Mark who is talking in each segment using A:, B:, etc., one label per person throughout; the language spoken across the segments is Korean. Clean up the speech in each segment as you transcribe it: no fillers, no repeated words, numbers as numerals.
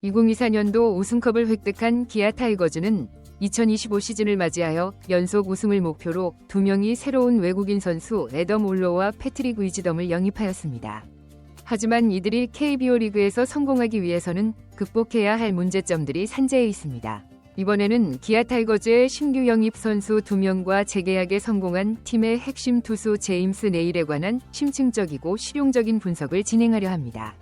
A: 2024년도 우승컵을 획득한 기아 타이거즈는 2025 시즌을 맞이하여 연속 우승을 목표로 2명의 새로운 외국인 선수 애덤 올로와 패트릭 위즈덤을 영입하였습니다. 하지만 이들이 KBO 리그에서 성공하기 위해서는 극복해야 할 문제점들이 산재해 있습니다. 이번에는 기아 타이거즈의 신규 영입 선수 2명과 재계약에 성공한 팀의 핵심 투수 제임스 네일에 관한 심층적이고 실용적인 분석을 진행하려 합니다.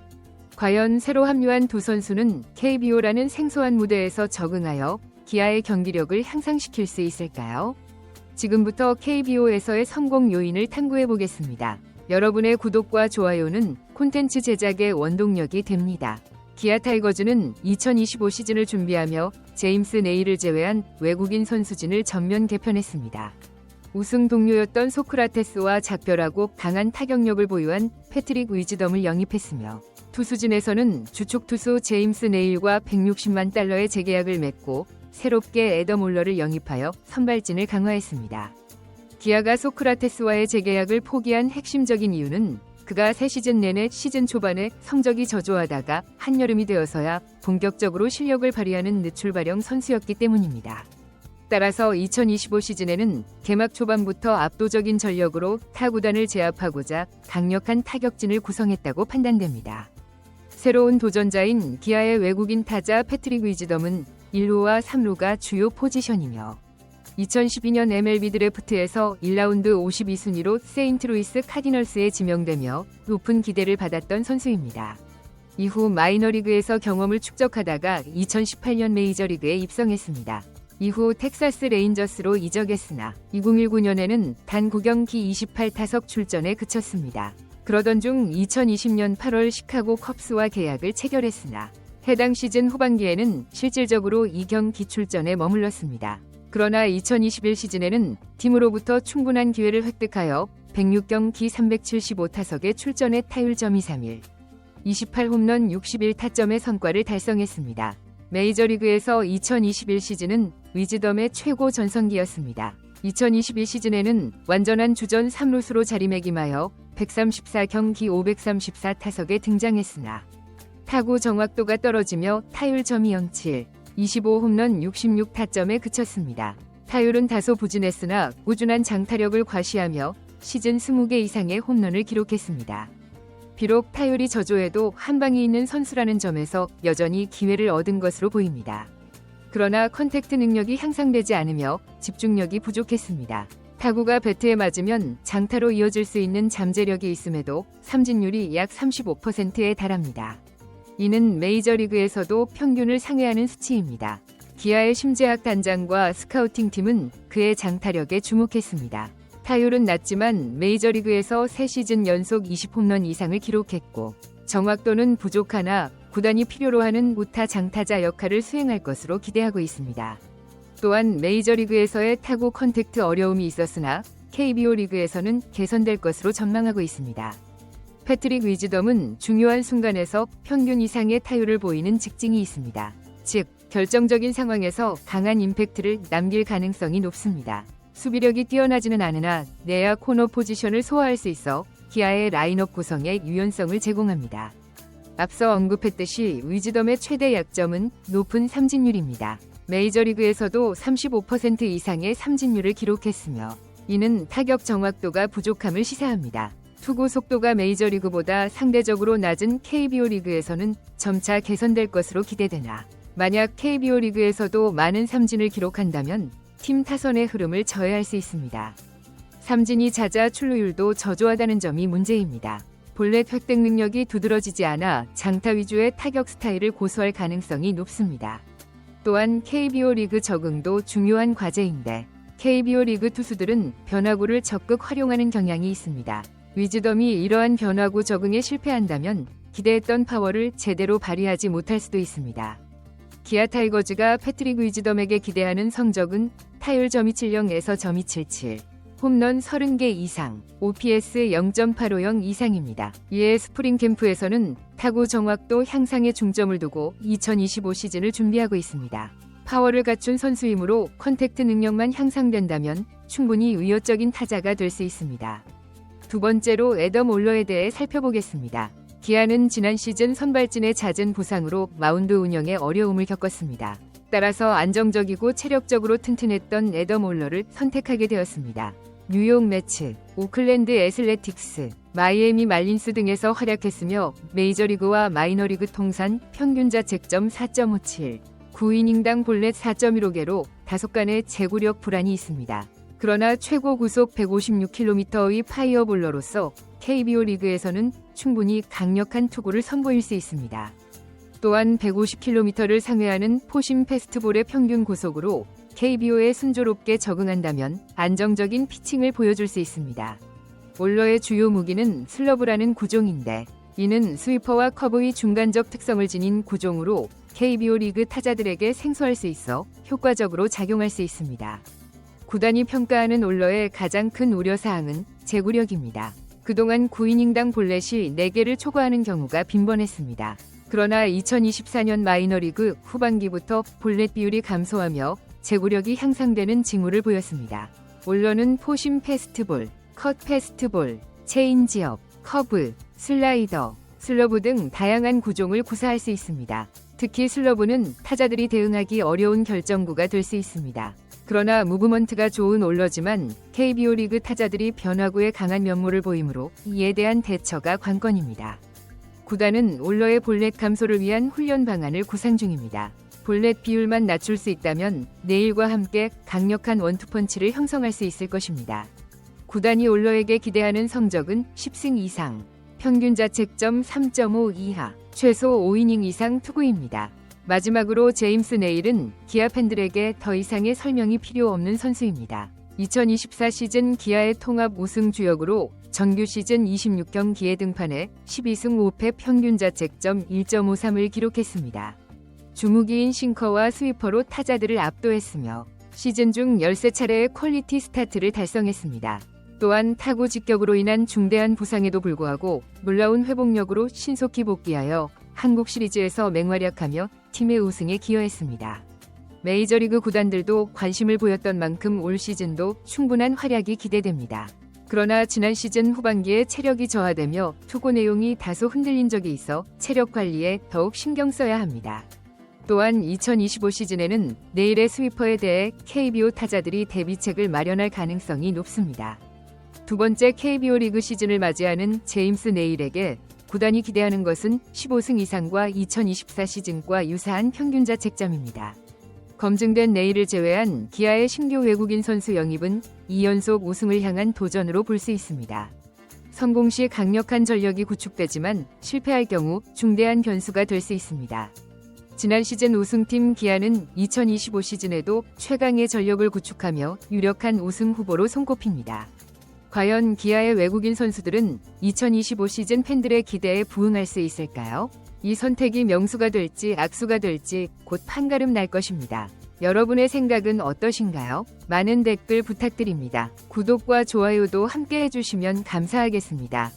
A: 과연 새로 합류한 두 선수는 KBO라는 생소한 무대에서 적응하여 기아의 경기력을 향상시킬 수 있을까요? 지금부터 KBO에서의 성공 요인을 탐구해 보겠습니다. 여러분의 구독과 좋아요는 콘텐츠 제작의 원동력이 됩니다. 기아 타이거즈는 2025 시즌을 준비하며 제임스 네일을 제외한 외국인 선수진을 전면 개편했습니다. 우승 동료였던 소크라테스와 작별하고 강한 타격력을 보유한 패트릭 위즈덤을 영입했으며 투수진에서는 주축 투수 제임스 네일과 160만 달러의 재계약을 맺고 새롭게 애덤 올러를 영입하여 선발진을 강화했습니다. 기아가 소크라테스와의 재계약을 포기한 핵심적인 이유는 그가 새 시즌 내내 시즌 초반에 성적이 저조하다가 한여름이 되어서야 본격적으로 실력을 발휘하는 늦출발형 선수였기 때문입니다. 따라서 2025 시즌에는 개막 초반부터 압도적인 전력으로 타구단을 제압하고자 강력한 타격진을 구성했다고 판단됩니다. 새로운 도전자인 기아의 외국인 타자 패트릭 위즈덤은 1루와 3루가 주요 포지션이며 2012년 MLB 드래프트에서 1라운드 52순위로 세인트루이스 카디널스에 지명되며 높은 기대를 받았던 선수입니다. 이후 마이너리그에서 경험을 축적하다가 2018년 메이저리그에 입성했습니다. 이후 텍사스 레인저스로 이적했으나 2019년에는 단 9경기 28타석 출전에 그쳤습니다. 그러던 중 2020년 8월 시카고 컵스와 계약을 체결했으나 해당 시즌 후반기에는 실질적으로 2경기 출전에 머물렀습니다. 그러나 2021 시즌에는 팀으로부터 충분한 기회를 획득하여 106경기 375타석의 출전에 타율점 231, 28홈런 61타점의 성과를 달성했습니다. 메이저리그에서 2021 시즌은 위즈덤의 최고 전성기였습니다. 2022 시즌에는 완전한 주전 3루수로 자리매김하여 134경기 534타석에 등장했으나 타구 정확도가 떨어지며 타율점이 0.7, 25홈런 66타점에 그쳤습니다. 타율은 다소 부진했으나 꾸준한 장타력을 과시하며 시즌 20개 이상의 홈런을 기록했습니다. 비록 타율이 저조해도 한방이 있는 선수라는 점에서 여전히 기회를 얻은 것으로 보입니다. 그러나 컨택트 능력이 향상되지 않으며 집중력이 부족했습니다. 타구가 배트에 맞으면 장타로 이어질 수 있는 잠재력이 있음에도 삼진율이 약 35%에 달합니다. 이는 메이저리그에서도 평균을 상회하는 수치입니다. 기아의 심재학 단장과 스카우팅팀은 그의 장타력에 주목했습니다. 타율은 낮지만 메이저리그에서 3시즌 연속 20홈런 이상을 기록했고 정확도는 부족하나 구단이 필요로 하는 우타 장타자 역할을 수행할 것으로 기대하고 있습니다. 또한 메이저리그에서의 타구 컨택트 어려움이 있었으나 KBO 리그에서는 개선될 것으로 전망하고 있습니다. 패트릭 위즈덤은 중요한 순간에서 평균 이상의 타율을 보이는 직징이 있습니다. 즉, 결정적인 상황에서 강한 임팩트를 남길 가능성이 높습니다. 수비력이 뛰어나지는 않으나 내야 코너 포지션을 소화할 수 있어 기아의 라인업 구성에 유연성을 제공합니다. 앞서 언급했듯이 위즈덤의 최대 약점은 높은 삼진율입니다. 메이저리그에서도 35% 이상의 삼진율을 기록했으며 이는 타격 정확도가 부족함을 시사합니다. 투구 속도가 메이저리그보다 상대적으로 낮은 KBO 리그에서는 점차 개선될 것으로 기대되나 만약 KBO 리그에서도 많은 삼진을 기록한다면 팀 타선의 흐름을 저해할 수 있습니다. 삼진이 잦아 출루율도 저조하다는 점이 문제입니다. 볼넷 획득 능력이 두드러지지 않아 장타 위주의 타격 스타일을 고수할 가능성이 높습니다. 또한 KBO 리그 적응도 중요한 과제인데 KBO 리그 투수들은 변화구를 적극 활용하는 경향이 있습니다. 위즈덤이 이러한 변화구 적응에 실패한다면 기대했던 파워를 제대로 발휘하지 못할 수도 있습니다. 기아 타이거즈가 패트릭 위즈덤에게 기대하는 성적은 타율 .270에서 .277, 홈런 30개 이상, OPS 0.850 이상입니다. 이에 스프링 캠프에서는 타구 정확도 향상에 중점을 두고 2025 시즌을 준비하고 있습니다. 파워를 갖춘 선수이므로 컨택트 능력만 향상된다면 충분히 위협적인 타자가 될 수 있습니다. 두 번째로 애덤 올러에 대해 살펴보겠습니다. 기아는 지난 시즌 선발진의 잦은 부상으로 마운드 운영에 어려움을 겪었습니다. 따라서 안정적이고 체력적으로 튼튼했던 애덤 올러를 선택하게 되었습니다. 뉴욕 매츠, 오클랜드 애슬레틱스, 마이애미 말린스 등에서 활약했으며 메이저리그와 마이너리그 통산 평균 자책점 4.57, 9이닝당 볼넷 4.15개로 다소간의 제구력 불안이 있습니다. 그러나 최고 구속 156km의 파이어볼러로서 KBO 리그에서는 충분히 강력한 투구를 선보일 수 있습니다. 또한 150km를 상회하는 포심 패스트볼의 평균 고속으로 KBO에 순조롭게 적응한다면 안정적인 피칭을 보여줄 수 있습니다. 올러의 주요 무기는 슬러브라는 구종인데 이는 스위퍼와 커브의 중간적 특성을 지닌 구종으로 KBO 리그 타자들에게 생소할 수 있어 효과적으로 작용할 수 있습니다. 구단이 평가하는 올러의 가장 큰 우려사항은 제구력입니다. 그동안 9이닝당 볼넷이 4개를 초과하는 경우가 빈번했습니다. 그러나 2024년 마이너리그 후반기부터 볼넷 비율이 감소하며 제구력이 향상되는 징후를 보였습니다. 올러는 포심 패스트볼, 컷 패스트볼, 체인지업, 커브, 슬라이더, 슬러브 등 다양한 구종을 구사할 수 있습니다. 특히 슬러브는 타자들이 대응하기 어려운 결정구가 될 수 있습니다. 그러나 무브먼트가 좋은 올러지만 KBO 리그 타자들이 변화구에 강한 면모를 보이므로 이에 대한 대처가 관건입니다. 구단은 올러의 볼넷 감소를 위한 훈련 방안을 구상 중입니다. 볼넷 비율만 낮출 수 있다면 내일과 함께 강력한 원투펀치를 형성할 수 있을 것입니다. 구단이 올러에게 기대하는 성적은 10승 이상, 평균 자책점 3.5 이하, 최소 5이닝 이상 투구입니다. 마지막으로 제임스 네일은 기아 팬들에게 더 이상의 설명이 필요 없는 선수입니다. 2024 시즌 기아의 통합 우승 주역으로 정규 시즌 26경기에 등판해 12승 5패 평균 자책점 1.53을 기록했습니다. 주무기인 싱커와 스위퍼로 타자들을 압도했으며 시즌 중 13차례의 퀄리티 스타트를 달성했습니다. 또한 타구 직격으로 인한 중대한 부상에도 불구하고 놀라운 회복력으로 신속히 복귀하여 한국 시리즈에서 맹활약하며 팀의 우승에 기여했습니다. 메이저리그 구단들도 관심을 보였던 만큼 올 시즌도 충분한 활약이 기대됩니다. 그러나 지난 시즌 후반기에 체력이 저하되며 투구 내용이 다소 흔들린 적이 있어 체력 관리에 더욱 신경 써야 합니다. 또한 2025 시즌에는 내일의 스위퍼에 대해 KBO 타자들이 대비책을 마련할 가능성이 높습니다. 두 번째 KBO 리그 시즌을 맞이하는 제임스 네일에게 구단이 기대하는 것은 15승 이상과 2024 시즌과 유사한 평균 자책점입니다. 검증된 네일을 제외한 기아의 신규 외국인 선수 영입은 2연속 우승을 향한 도전으로 볼 수 있습니다. 성공 시 강력한 전력이 구축되지만 실패할 경우 중대한 변수가 될 수 있습니다. 지난 시즌 우승팀 기아는 2025 시즌에도 최강의 전력을 구축하며 유력한 우승 후보로 손꼽힙니다. 과연 기아의 외국인 선수들은 2025 시즌 팬들의 기대에 부응할 수 있을까요? 이 선택이 명수가 될지 악수가 될지 곧 판가름 날 것입니다. 여러분의 생각은 어떠신가요? 많은 댓글 부탁드립니다. 구독과 좋아요도 함께 해주시면 감사하겠습니다.